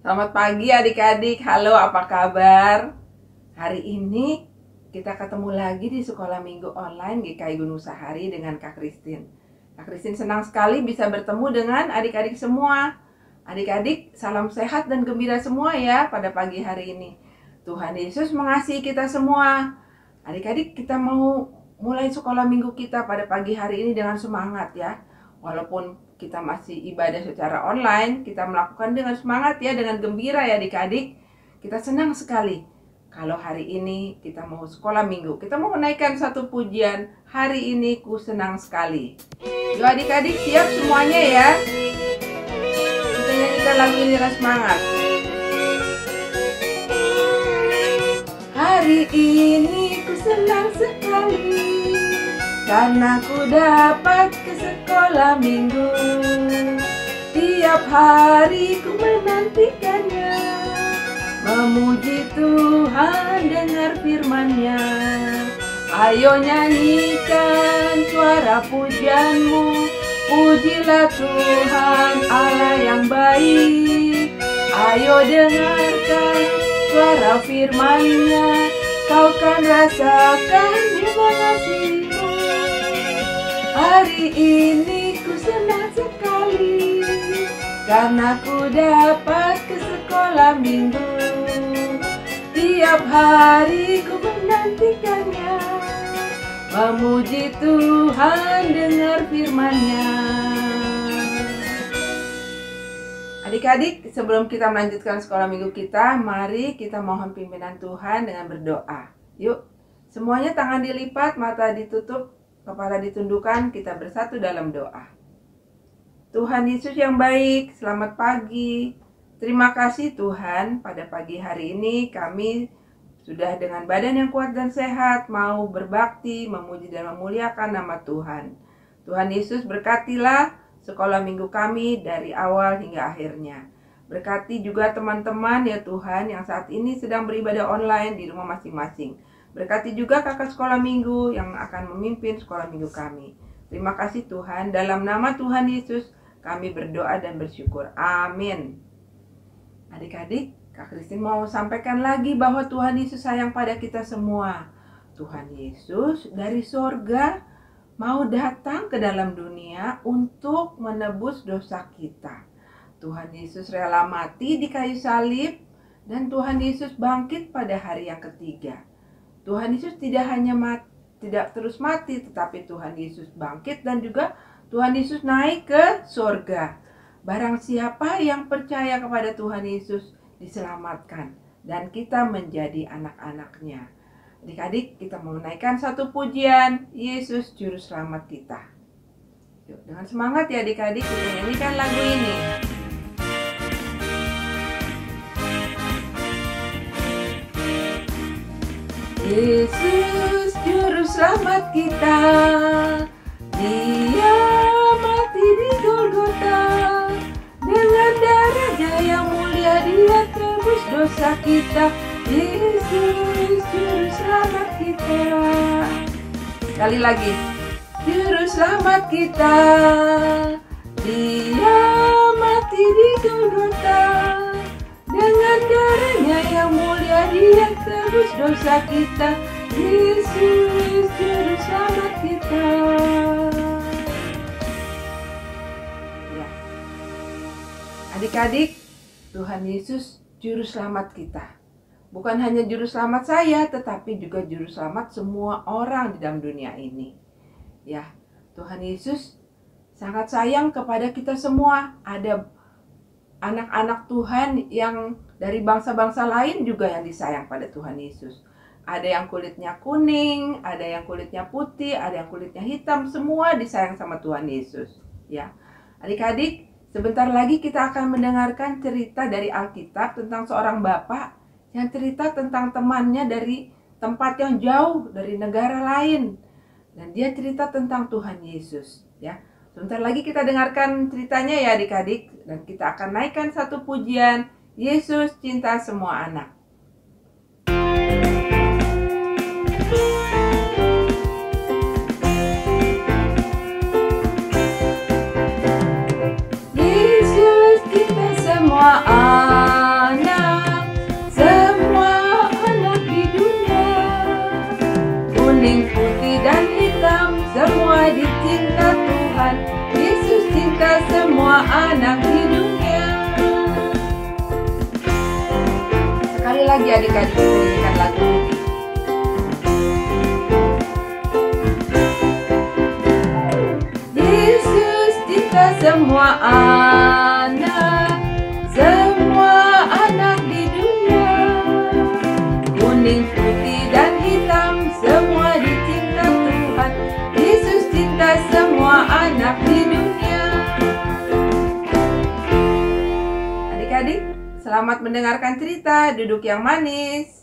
Selamat pagi adik-adik, halo apa kabar? Hari ini kita ketemu lagi di sekolah minggu online GKI Gunung Sahari dengan Kak Christine. Kak Christine senang sekali bisa bertemu dengan adik-adik semua. Adik-adik, salam sehat dan gembira semua ya pada pagi hari ini. Tuhan Yesus mengasihi kita semua. Adik-adik, kita mau mulai sekolah minggu kita pada pagi hari ini dengan semangat ya. Walaupun kita masih ibadah secara online, kita melakukan dengan semangat ya, dengan gembira ya adik-adik. Kita senang sekali kalau hari ini kita mau sekolah minggu. Kita mau menaikkan satu pujian, hari ini ku senang sekali. Yuk adik-adik, siap semuanya ya. Kita nyanyikan lagu ini dengan semangat. Hari ini ku senang sekali karena ku dapat ke sekolah minggu. Tiap hari ku menantikannya, memuji Tuhan dengar firman-Nya. Ayo nyanyikan suara pujianmu, pujilah Tuhan Allah yang baik. Ayo dengarkan suara firman-Nya, kau kan rasakan jiwa kasih-Mu. Hari ini ku senang sekali karena ku dapat ke sekolah minggu. Tiap hari ku menantikannya, memuji Tuhan dengar firman-Nya. Adik-adik, sebelum kita melanjutkan sekolah minggu kita, mari kita mohon pimpinan Tuhan dengan berdoa. Yuk, semuanya tangan dilipat, mata ditutup, kepala ditundukkan, kita bersatu dalam doa. Tuhan Yesus yang baik, selamat pagi. Terima kasih Tuhan, pada pagi hari ini kami sudah dengan badan yang kuat dan sehat, mau berbakti, memuji dan memuliakan nama Tuhan. Tuhan Yesus berkatilah sekolah minggu kami dari awal hingga akhirnya. Berkati juga teman-teman ya Tuhan yang saat ini sedang beribadah online di rumah masing-masing. Berkati juga kakak sekolah minggu yang akan memimpin sekolah minggu kami. Terima kasih Tuhan, dalam nama Tuhan Yesus kami berdoa dan bersyukur. Amin. Adik-adik, Kak Christine mau sampaikan lagi bahwa Tuhan Yesus sayang pada kita semua. Tuhan Yesus dari sorga mau datang ke dalam dunia untuk menebus dosa kita. Tuhan Yesus rela mati di kayu salib dan Tuhan Yesus bangkit pada hari yang ketiga. Tuhan Yesus tidak terus mati, tetapi Tuhan Yesus bangkit dan juga Tuhan Yesus naik ke surga. Barang siapa yang percaya kepada Tuhan Yesus diselamatkan dan kita menjadi anak-anak-Nya. Adik-adik, kita mau menaikkan satu pujian, Yesus Juru Selamat kita. Yuk, dengan semangat ya adik-adik, kita nyanyikan lagu ini. Yesus Juru Selamat kita, Dia mati di Golgota. Dengan darah-Nya yang mulia Dia tebus dosa kita. Yesus Juru Selamat kita. Sekali lagi, Juru Selamat kita, Dia mati di Golgota. Dengan darah-Nya yang mulia Dia tebus dosa kita. Yesus Juru Selamat kita. Ya. Adik-adik, Tuhan Yesus Juru Selamat kita. Bukan hanya Juru Selamat saya, tetapi juga Juru Selamat semua orang di dalam dunia ini. Ya, Tuhan Yesus sangat sayang kepada kita semua. Ada anak-anak Tuhan yang dari bangsa-bangsa lain juga yang disayang pada Tuhan Yesus. Ada yang kulitnya kuning, ada yang kulitnya putih, ada yang kulitnya hitam, semua disayang sama Tuhan Yesus. Ya, adik-adik, sebentar lagi kita akan mendengarkan cerita dari Alkitab tentang seorang bapak yang cerita tentang temannya dari tempat yang jauh, dari negara lain. Dan dia cerita tentang Tuhan Yesus. Ya, sebentar lagi kita dengarkan ceritanya ya adik-adik. Dan kita akan naikkan satu pujian, Yesus cinta semua anak. Yesus cinta semua anak. cinta Tuhan. Yesus cinta semua anak di dunia. Sekali lagi adik-adik nyanyikan lagu ini. Yesus cinta semua anak di dunia. Kuning, putih, dan hitam, semua dicinta Tuhan. Yesus cinta semua anak di dunia. Adik-adik, selamat mendengarkan cerita Duduk yang Manis.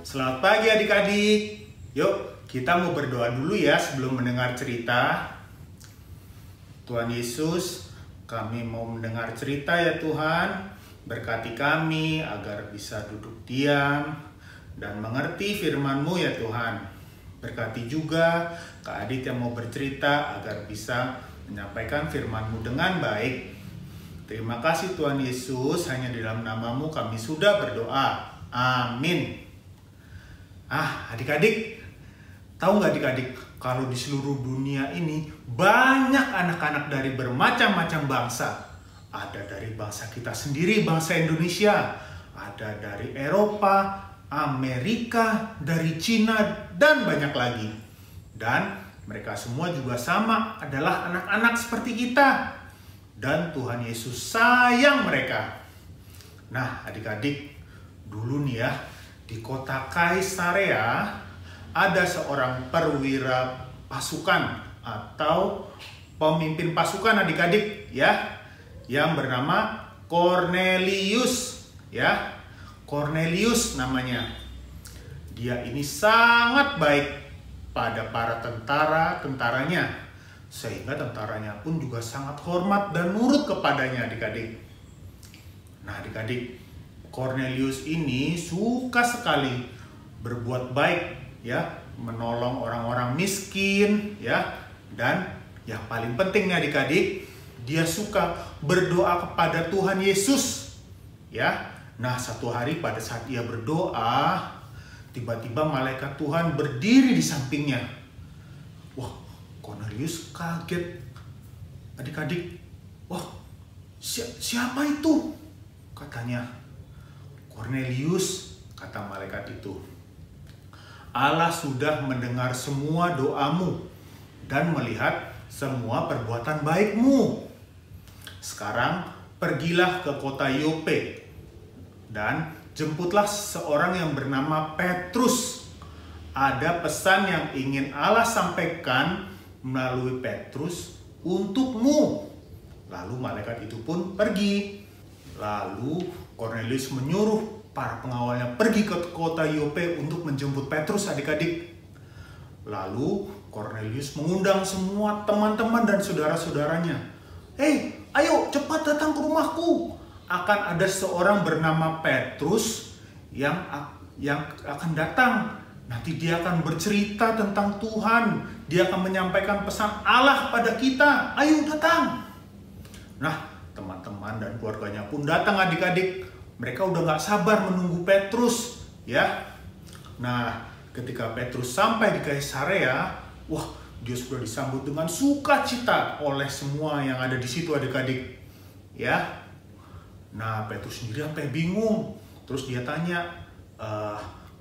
Selamat pagi adik-adik. Yuk, kita mau berdoa dulu ya sebelum mendengar cerita. Tuhan Yesus, kami mau mendengar cerita ya Tuhan. Berkati kami agar bisa duduk diam dan mengerti firman-Mu ya Tuhan. Berkati juga Kak Adit yang mau bercerita agar bisa menyampaikan firman-Mu dengan baik. Terima kasih Tuhan Yesus, hanya di dalam nama-Mu kami sudah berdoa. Amin. Adik-adik, tahu nggak adik-adik, kalau di seluruh dunia ini banyak anak-anak dari bermacam-macam bangsa. Ada dari bangsa kita sendiri, bangsa Indonesia. Ada dari Eropa, Amerika, dari Cina, dan banyak lagi. Dan mereka semua juga sama, adalah anak-anak seperti kita. Dan Tuhan Yesus sayang mereka. Nah, adik-adik, dulu nih ya, di kota Kaisarea ada seorang perwira pasukan atau pemimpin pasukan adik-adik ya, yang bernama Cornelius ya. Cornelius namanya. Dia ini sangat baik pada para tentaranya, sehingga tentaranya pun juga sangat hormat dan nurut kepadanya adik-adik. Nah adik-adik, Cornelius ini suka sekali berbuat baik ya, menolong orang-orang miskin ya, dan yang paling penting nih adik-adik, dia suka berdoa kepada Tuhan Yesus ya. Nah satu hari pada saat ia berdoa, tiba-tiba malaikat Tuhan berdiri di sampingnya. Wah, Cornelius kaget adik-adik. Wah, siapa itu? Katanya. Cornelius, kata malaikat itu, Allah sudah mendengar semua doamu dan melihat semua perbuatan baikmu. Sekarang pergilah ke kota Yope dan jemputlah seorang yang bernama Petrus. Ada pesan yang ingin Allah sampaikan melalui Petrus untukmu. Lalu malaikat itu pun pergi. Lalu Cornelius menyuruh para pengawalnya pergi ke kota Yope untuk menjemput Petrus adik-adik. Lalu Cornelius mengundang semua teman-teman dan saudara-saudaranya. Ayo cepat datang ke rumahku. Akan ada seorang bernama Petrus yang akan datang. Nanti dia akan bercerita tentang Tuhan. Dia akan menyampaikan pesan Allah pada kita. Ayo datang. Nah, teman-teman dan keluarganya pun datang adik-adik. Mereka udah gak sabar menunggu Petrus ya. Nah, ketika Petrus sampai di Kaisarea, wah, dia sudah disambut dengan sukacita oleh semua yang ada di situ adik-adik ya. Nah, Petrus sendiri sampai bingung. Terus dia tanya,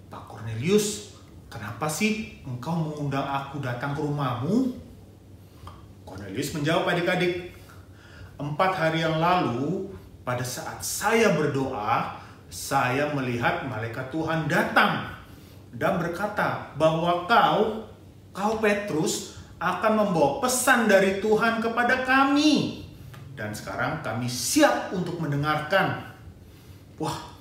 Pak Cornelius, kenapa sih engkau mengundang aku datang ke rumahmu? Cornelius menjawab adik-adik, 4 hari yang lalu, pada saat saya berdoa, saya melihat malaikat Tuhan datang dan berkata bahwa kau Petrus akan membawa pesan dari Tuhan kepada kami. Dan sekarang kami siap untuk mendengarkan. Wah,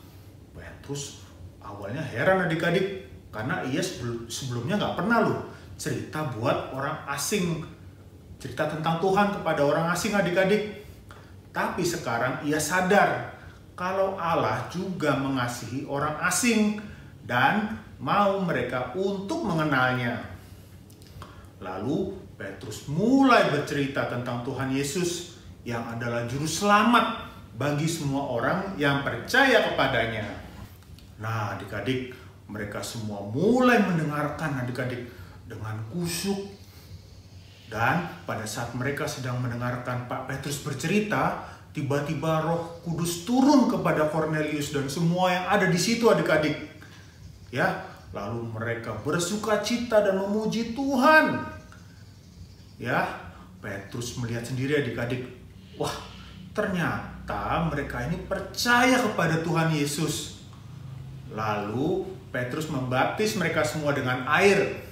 Petrus awalnya heran adik-adik, karena ia sebelumnya nggak pernah loh cerita buat orang asing, cerita tentang Tuhan kepada orang asing adik-adik. Tapi sekarang ia sadar kalau Allah juga mengasihi orang asing dan mau mereka untuk mengenalnya. Lalu Petrus mulai bercerita tentang Tuhan Yesus yang adalah juru selamat bagi semua orang yang percaya kepadanya. Nah, adik-adik, mereka semua mulai mendengarkan adik-adik dengan kusuk. Dan pada saat mereka sedang mendengarkan Pak Petrus bercerita, tiba-tiba Roh Kudus turun kepada Kornelius dan semua yang ada di situ adik-adik. Ya, lalu mereka bersukacita dan memuji Tuhan. Ya, Petrus melihat sendiri adik-adik, wah, ternyata mereka ini percaya kepada Tuhan Yesus. Lalu Petrus membaptis mereka semua dengan air.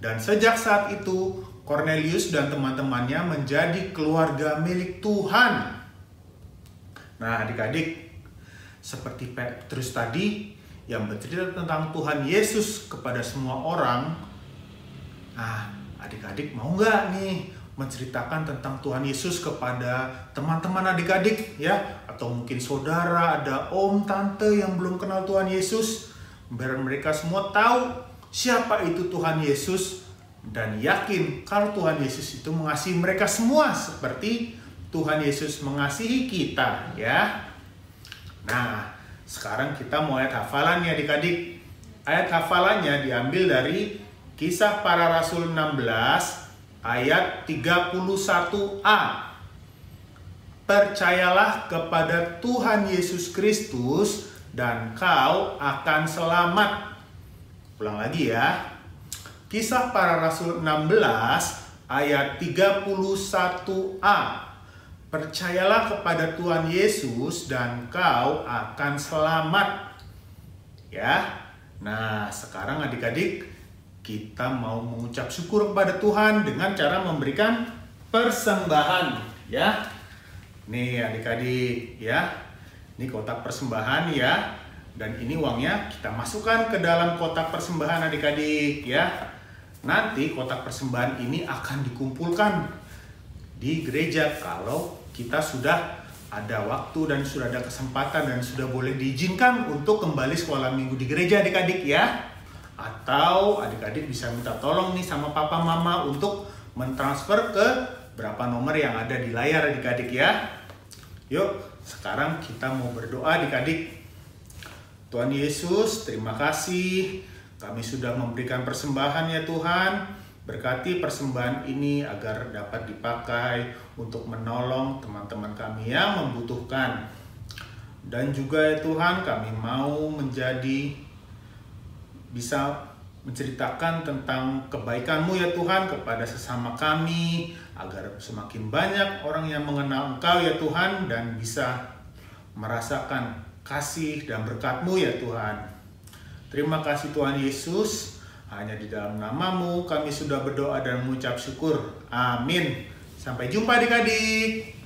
Dan sejak saat itu Kornelius dan teman-temannya menjadi keluarga milik Tuhan. Nah, adik-adik, seperti Petrus tadi yang bercerita tentang Tuhan Yesus kepada semua orang. Nah, adik-adik mau nggak nih menceritakan tentang Tuhan Yesus kepada teman-teman adik-adik ya? Atau mungkin saudara, ada om, tante yang belum kenal Tuhan Yesus. Biar mereka semua tahu siapa itu Tuhan Yesus. Dan yakin kalau Tuhan Yesus itu mengasihi mereka semua seperti Tuhan Yesus mengasihi kita ya. Nah, sekarang kita mau ayat hafalannya adik-adik. Ayat hafalannya diambil dari Kisah Para Rasul 16 ayat 31a. Percayalah kepada Tuhan Yesus Kristus dan kau akan selamat. Ulang lagi ya. Kisah Para Rasul 16 ayat 31a. Percayalah kepada Tuhan Yesus dan kau akan selamat. Ya. Nah, sekarang adik-adik kita mau mengucap syukur kepada Tuhan dengan cara memberikan persembahan, ya. Nih adik-adik, ya. Ini kotak persembahan ya. Dan ini uangnya kita masukkan ke dalam kotak persembahan adik-adik, ya. Nanti kotak persembahan ini akan dikumpulkan di gereja kalau kita sudah ada waktu dan sudah ada kesempatan dan sudah boleh diizinkan untuk kembali sekolah minggu di gereja adik-adik ya. Atau adik-adik bisa minta tolong nih sama papa mama untuk mentransfer ke berapa nomor yang ada di layar adik-adik ya. Yuk, sekarang kita mau berdoa adik-adik. Tuhan Yesus, terima kasih. Kami sudah memberikan persembahan ya Tuhan. Berkati persembahan ini agar dapat dipakai untuk menolong teman-teman kami yang membutuhkan. Dan juga ya Tuhan, kami mau bisa menceritakan tentang kebaikan-Mu ya Tuhan kepada sesama kami. Agar semakin banyak orang yang mengenal Engkau ya Tuhan dan bisa merasakan kasih dan berkat-Mu ya Tuhan. Terima kasih Tuhan Yesus, hanya di dalam nama-Mu kami sudah berdoa dan mengucap syukur. Amin. Sampai jumpa adik-adik.